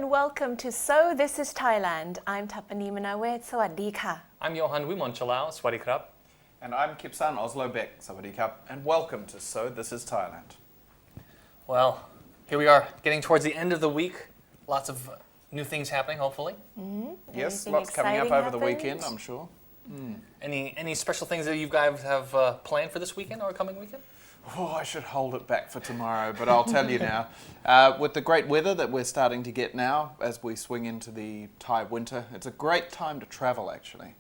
and welcome to So This is Thailand. I'm Tapani Manawet. สวัสดีค่ะ I'm Johan Wimonchalao. Swadee krap. And I'm Kipsan Oslo Beck. Sawadee Cup. And welcome to So This is Thailand. Well, here we are, getting towards the end of the week. Lots of new things happening, hopefully. Yes, Anything lots coming up exciting over the happened? weekend, I'm sure. Any special things that you guys have planned for this weekend or coming weekend? Oh, I should hold it back for tomorrow, but I'll tell you now. With the great weather that we're starting to get now as we swing into the Thai winter, it's a great time to travel actually.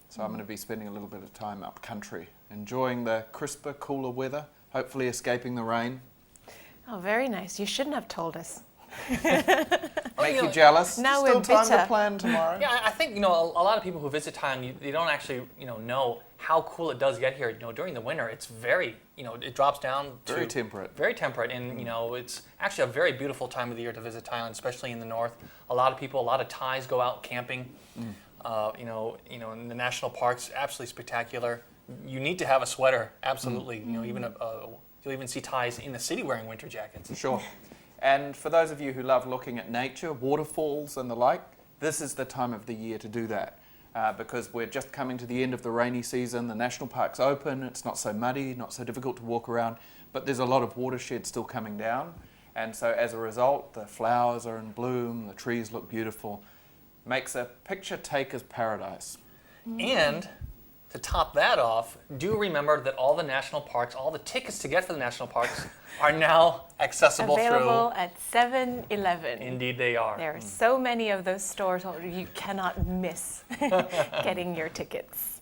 So I'm going to be spending a little bit of time up country, enjoying the crisper, cooler weather, hopefully escaping the rain. Oh, very nice. You shouldn't have told us. Make you jealous? Now Still we're time to bitter. plan tomorrow. Yeah, I think, a lot of people who visit Thailand, they don't actually, know how cool it does get here. During the winter, it's very, it drops down to... Very temperate. Very temperate. And, it's actually a very beautiful time of the year to visit Thailand, especially in the north. A lot of people, a lot of Thais go out camping, in the national parks, absolutely spectacular. You need to have a sweater, absolutely. Even you'll even see Thais in the city wearing winter jackets. Sure. And for those of you who love looking at nature, waterfalls and the like, this is the time of the year to do that. Because we're just coming to the end of the rainy season, the national park's open, it's not so muddy, not so difficult to walk around, but there's a lot of watershed still coming down. And so as a result, the flowers are in bloom, the trees look beautiful, makes a picture taker's paradise. And to top that off, do remember that all the national parks, all the tickets to get for the national parks are now accessible Available at 7-Eleven. Indeed they are. There are so many of those stores, you cannot miss getting your tickets.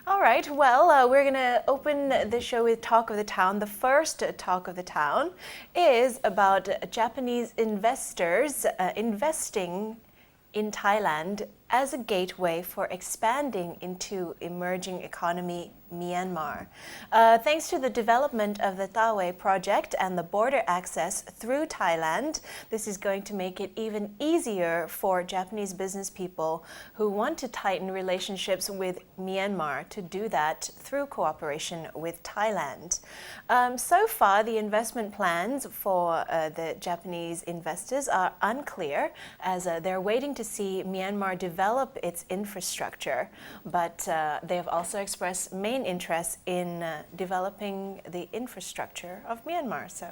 All right, well, we're going to open the show with Talk of the Town. The first Talk of the Town is about Japanese investors investing in Thailand as a gateway for expanding into emerging economy Myanmar. Thanks to the development of the Tawai project and the border access through Thailand, this is going to make it even easier for Japanese business people who want to tighten relationships with Myanmar to do that through cooperation with Thailand. So far, the investment plans for the Japanese investors are unclear as they're waiting to see Myanmar develop its infrastructure, but they have also expressed main interest in developing the infrastructure of Myanmar. So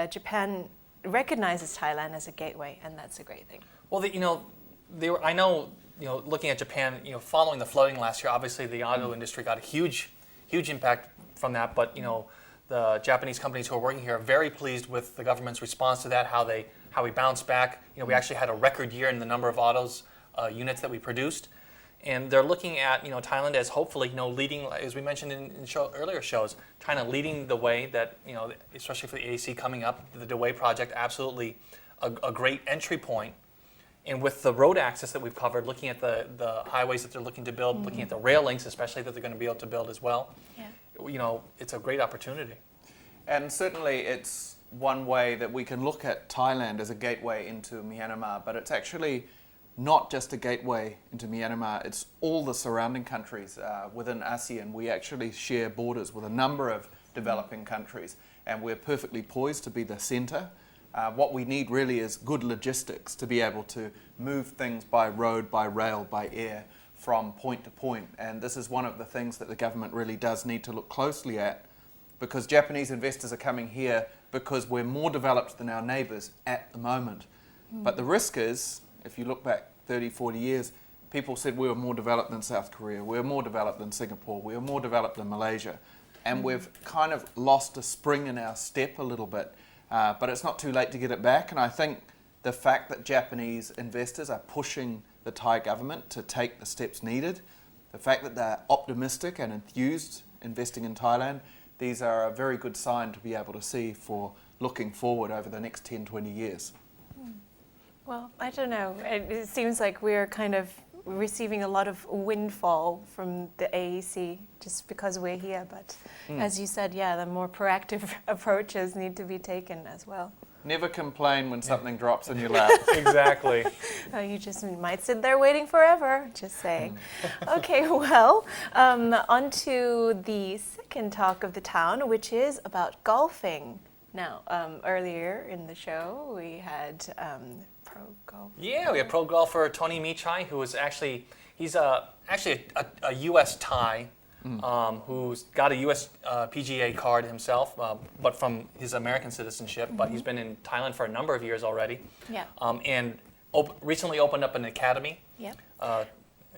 Japan recognizes Thailand as a gateway, and that's a great thing. Well, I know, looking at Japan, following the flooding last year, obviously the auto industry got a huge impact from that, but, the Japanese companies who are working here are very pleased with the government's response to that, how we bounced back. We actually had a record year in the number of autos units that we produced. And they're looking at, Thailand as hopefully, leading, as we mentioned in earlier shows, China leading the way that, especially for the AAC coming up, the Dawei project, absolutely a great entry point. And with the road access that we've covered, looking at the highways that they're looking to build, looking at the rail links, especially that they're going to be able to build as well, it's a great opportunity. And certainly it's one way that we can look at Thailand as a gateway into Myanmar, but it's actually not just a gateway into Myanmar, it's all the surrounding countries within ASEAN. We actually share borders with a number of developing countries, and we're perfectly poised to be the centre. What we need really is good logistics to be able to move things by road, by rail, by air from point to point. And this is one of the things that the government really does need to look closely at, because Japanese investors are coming here because we're more developed than our neighbours at the moment. But the risk is, if you look back 30, 40 years, people said we were more developed than South Korea, we were more developed than Singapore, we were more developed than Malaysia. And we've kind of lost a spring in our step a little bit. But it's not too late to get it back. And I think the fact that Japanese investors are pushing the Thai government to take the steps needed, the fact that they're optimistic and enthused investing in Thailand, these are a very good sign to be able to see for looking forward over the next 10, 20 years. Well, I don't know. It seems like we're kind of receiving a lot of windfall from the AEC just because we're here. But as you said, the more proactive approaches need to be taken as well. Never complain when something drops in your lap. Exactly. You just might sit there waiting forever, just saying. Okay, well, on to the second talk of the town, which is about golfing. Now, earlier in the show, we had pro golf. Yeah, we have pro golfer Tony Michai, who is he's actually a U.S. Thai, who's got a U.S. PGA card himself, but from his American citizenship. But he's been in Thailand for a number of years already. Yeah. And recently opened up an academy. Yep.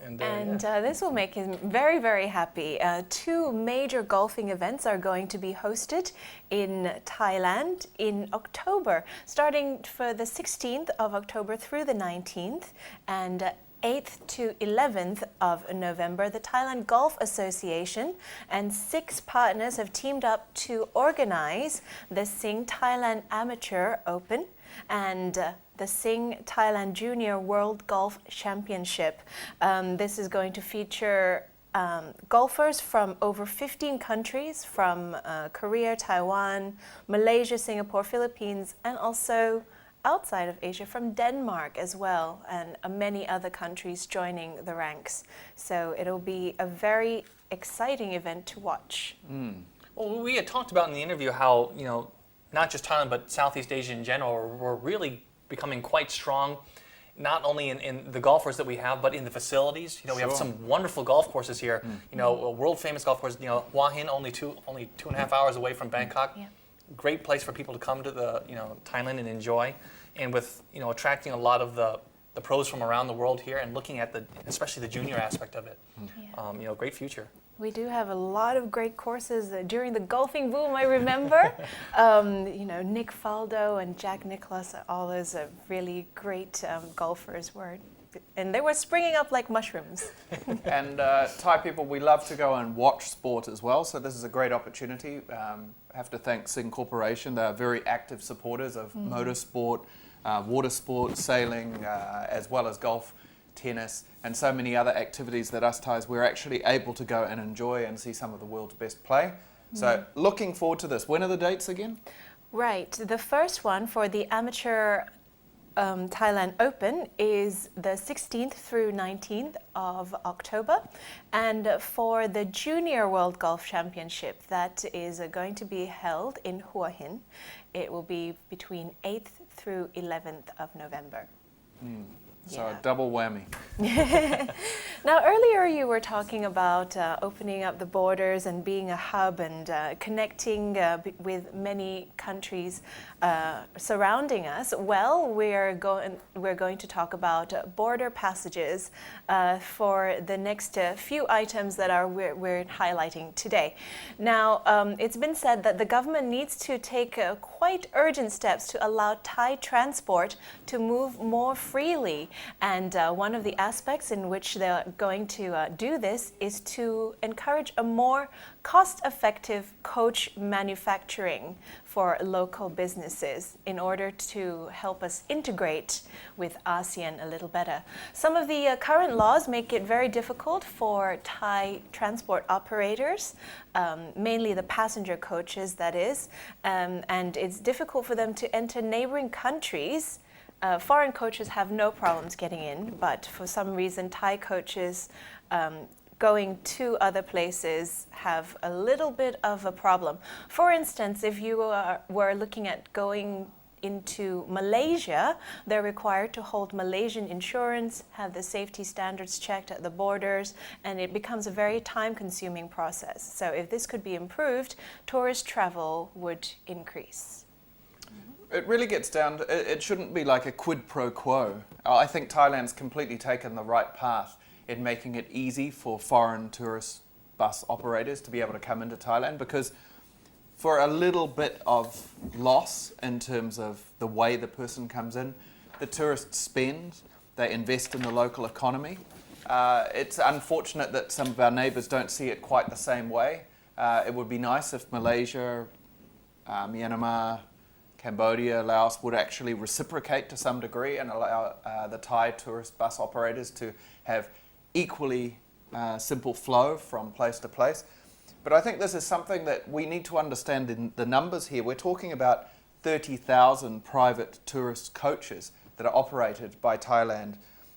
And this will make him very, very happy. Two major golfing events are going to be hosted in Thailand in October, starting for the 16th of October through the 19th, and 8th to 11th of November. The Thailand Golf Association and 6 partners have teamed up to organize the Sing Thailand Amateur Open and the Sing Thailand Junior World Golf Championship. This is going to feature golfers from over 15 countries, from Korea, Taiwan, Malaysia, Singapore, Philippines, and also outside of Asia, from Denmark as well, and many other countries joining the ranks. So it'll be a very exciting event to watch. Well, we had talked about in the interview how, not just Thailand, but Southeast Asia in general, we're really becoming quite strong, not only in the golfers that we have, but in the facilities. We have some wonderful golf courses here. A world famous golf course. Hua Hin, only 2.5 hours away from Bangkok. Yeah. Great place for people to come to the Thailand and enjoy, and with attracting a lot of the pros from around the world here, and looking at especially the junior aspect of it. Great future. We do have a lot of great courses during the golfing boom. I remember, Nick Faldo and Jack Nicklaus, all those really great golfers and they were springing up like mushrooms. And Thai people, we love to go and watch sport as well, so this is a great opportunity. I have to thank Sing Corporation. They are very active supporters of motorsport, water sport, sailing, as well as golf, tennis, and so many other activities that us Thais, we're actually able to go and enjoy and see some of the world's best play. So looking forward to this. When are the dates again? Right. The first one for the Amateur Thailand Open is the 16th through 19th of October. And for the Junior World Golf Championship, that is going to be held in Hua Hin, it will be between 8th through 11th of November. So a double whammy. Now, earlier you were talking about opening up the borders and being a hub and connecting with many countries surrounding us. Well, we're going to talk about border passages for the next few items that we're highlighting today. Now, it's been said that the government needs to take quite urgent steps to allow Thai transport to move more freely. And one of the aspects in which they're going to do this is to encourage a more cost-effective coach manufacturing for local businesses in order to help us integrate with ASEAN a little better. Some of the current laws make it very difficult for Thai transport operators, mainly the passenger coaches, that is, and it's difficult for them to enter neighboring countries. Foreign coaches have no problems getting in, but for some reason Thai coaches going to other places have a little bit of a problem. For instance, if you were looking at going into Malaysia, they're required to hold Malaysian insurance, have the safety standards checked at the borders, and it becomes a very time-consuming process. So if this could be improved, tourist travel would increase. It really gets down to, it shouldn't be like a quid pro quo. I think Thailand's completely taken the right path in making it easy for foreign tourist bus operators to be able to come into Thailand, because for a little bit of loss in terms of the way the person comes in, the tourists spend, they invest in the local economy. It's unfortunate that some of our neighbours don't see it quite the same way. It would be nice if Malaysia, Myanmar, Cambodia, Laos would actually reciprocate to some degree and allow the Thai tourist bus operators to have equally simple flow from place to place. But I think this is something that we need to understand in the numbers here. We're talking about 30,000 private tourist coaches that are operated by Thailand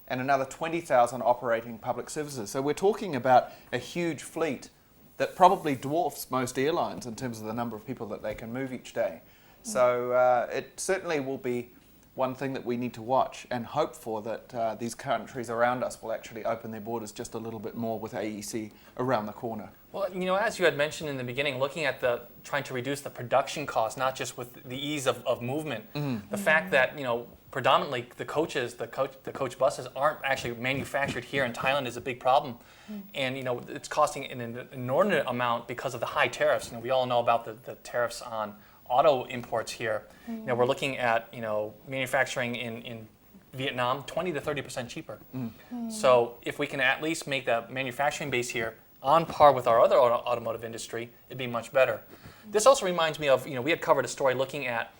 and another 20,000 operating public services. So we're talking about a huge fleet that probably dwarfs most airlines in terms of the number of people that they can move each day. So it certainly will be one thing that we need to watch and hope for, that these countries around us will actually open their borders just a little bit more with AEC around the corner. Well, as you had mentioned in the beginning, looking at trying to reduce the production cost, not just with the ease of movement, the fact that, predominantly the coach buses aren't actually manufactured here in Thailand is a big problem. And, it's costing an inordinate amount because of the high tariffs. We all know about the tariffs on auto imports here. We're looking at, manufacturing in Vietnam 20 to 30% cheaper. So if we can at least make the manufacturing base here on par with our other automotive industry, it'd be much better. This also reminds me of, we had covered a story looking at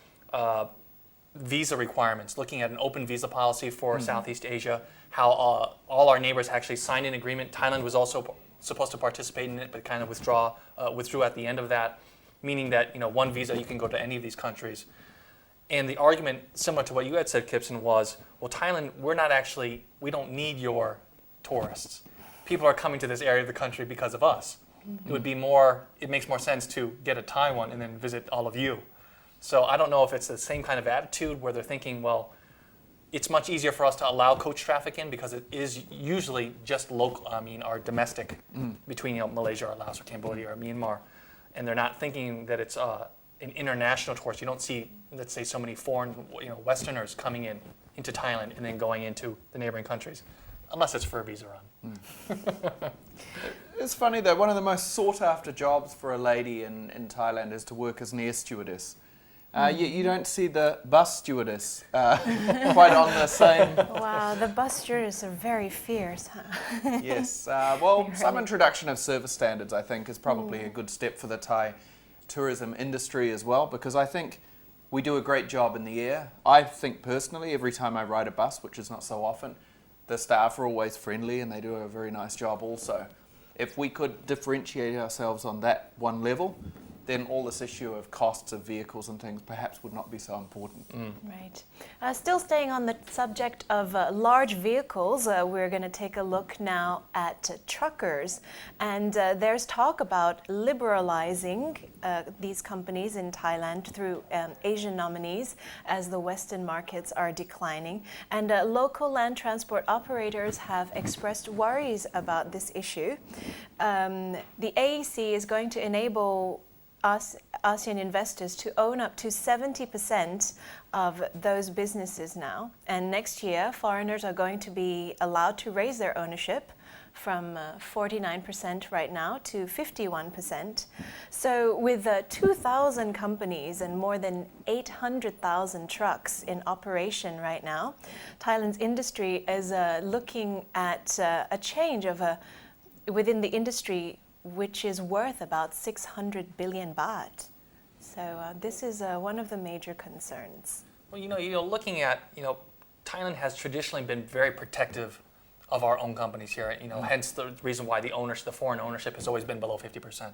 visa requirements, looking at an open visa policy for Southeast Asia, how all our neighbors actually signed an agreement. Thailand was also supposed to participate in it, but kind of withdrew at the end of that, meaning that, one visa, you can go to any of these countries. And the argument, similar to what you had said, Kipson, was, well, Thailand, we don't need your tourists. People are coming to this area of the country because of us. It makes more sense to get a Thai one and then visit all of you. So I don't know if it's the same kind of attitude where they're thinking, well, it's much easier for us to allow coach traffic in because it is usually just local, our domestic between Malaysia or Laos or Cambodia or Myanmar. And they're not thinking that it's an international tourist. You don't see, let's say, so many foreign, Westerners coming into Thailand and then going into the neighboring countries, unless it's for a visa run. It's funny though, one of the most sought after jobs for a lady in Thailand is to work as an air stewardess. You don't see the bus stewardess quite on the same. Wow, the bus stewardess are very fierce, huh? Yes, some introduction of service standards, I think, is probably a good step for the Thai tourism industry as well, because I think we do a great job in the air. I think personally, every time I ride a bus, which is not so often, the staff are always friendly and they do a very nice job also. If we could differentiate ourselves on that one level, then all this issue of costs of vehicles and things perhaps would not be so important. Right. Still staying on the subject of large vehicles, we're going to take a look now at truckers. And there's talk about liberalizing these companies in Thailand through Asian nominees as the Western markets are declining. And local land transport operators have expressed worries about this issue. The AEC is going to enable ASEAN investors to own up to 70% of those businesses now. And next year, foreigners are going to be allowed to raise their ownership from 49% right now to 51%. So with 2,000 companies and more than 800,000 trucks in operation right now, Thailand's industry is looking at a change of within the industry which is worth about 600 billion baht. So this is one of the major concerns. Well, looking at, Thailand has traditionally been very protective of our own companies here. Hence the reason why the foreign ownership has always been below 50%.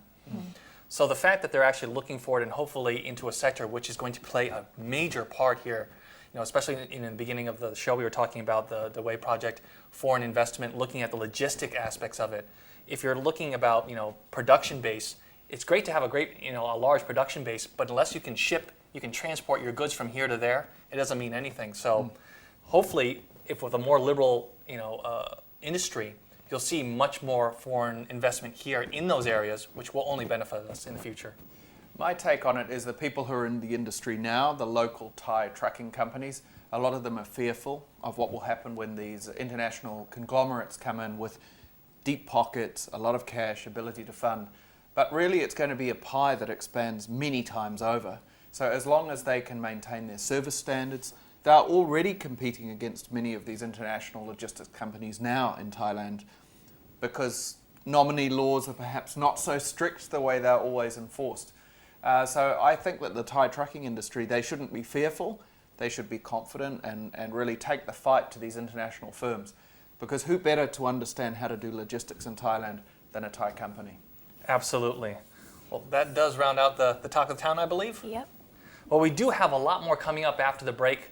So the fact that they're actually looking forward and hopefully into a sector which is going to play a major part here, especially in the beginning of the show, we were talking about the Way project, foreign investment, looking at the logistic aspects of it. If you're looking about, production base, it's great to have a large production base, but unless you can transport your goods from here to there, it doesn't mean anything. So hopefully, if with a more liberal, industry, you'll see much more foreign investment here in those areas, which will only benefit us in the future. My take on it is the people who are in the industry now, the local Thai trucking companies, a lot of them are fearful of what will happen when these international conglomerates come in with deep pockets, a lot of cash, ability to fund. But really it's going to be a pie that expands many times over. So as long as they can maintain their service standards, they're already competing against many of these international logistics companies now in Thailand because nominee laws are perhaps not so strict the way they're always enforced. So I think that the Thai trucking industry, they shouldn't be fearful, they should be confident and really take the fight to these international firms. Because who better to understand how to do logistics in Thailand than a Thai company? Absolutely. Well, that does round out the talk of the town, I believe. Yep. Well, we do have a lot more coming up after the break.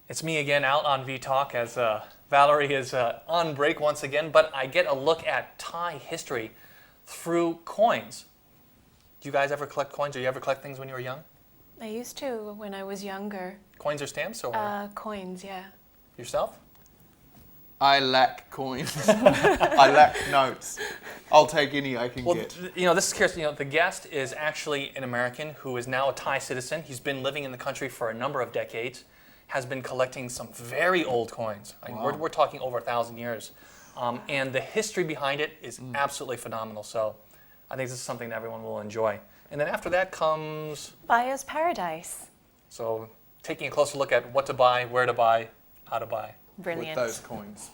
It's me again out on V-Talk as Valerie is on break once again, but I get a look at Thai history through coins. Do you guys ever collect coins, or you ever collect things when you were young? I used to when I was younger. Coins or stamps, or Coins, yeah. yourself? I lack coins. I lack notes. I'll take any I can Well, get. this is curious. The guest is actually an American who is now a Thai citizen. He's been living in the country for a number of decades, has been collecting some very old coins. I mean, Wow. we're talking over 1,000 years. And the history behind it is absolutely phenomenal. So I think this is something that everyone will enjoy. And then after that comes, Buyer's paradise. so taking a closer look at what to buy, where to buy, how to buy. Brilliant. With those coins.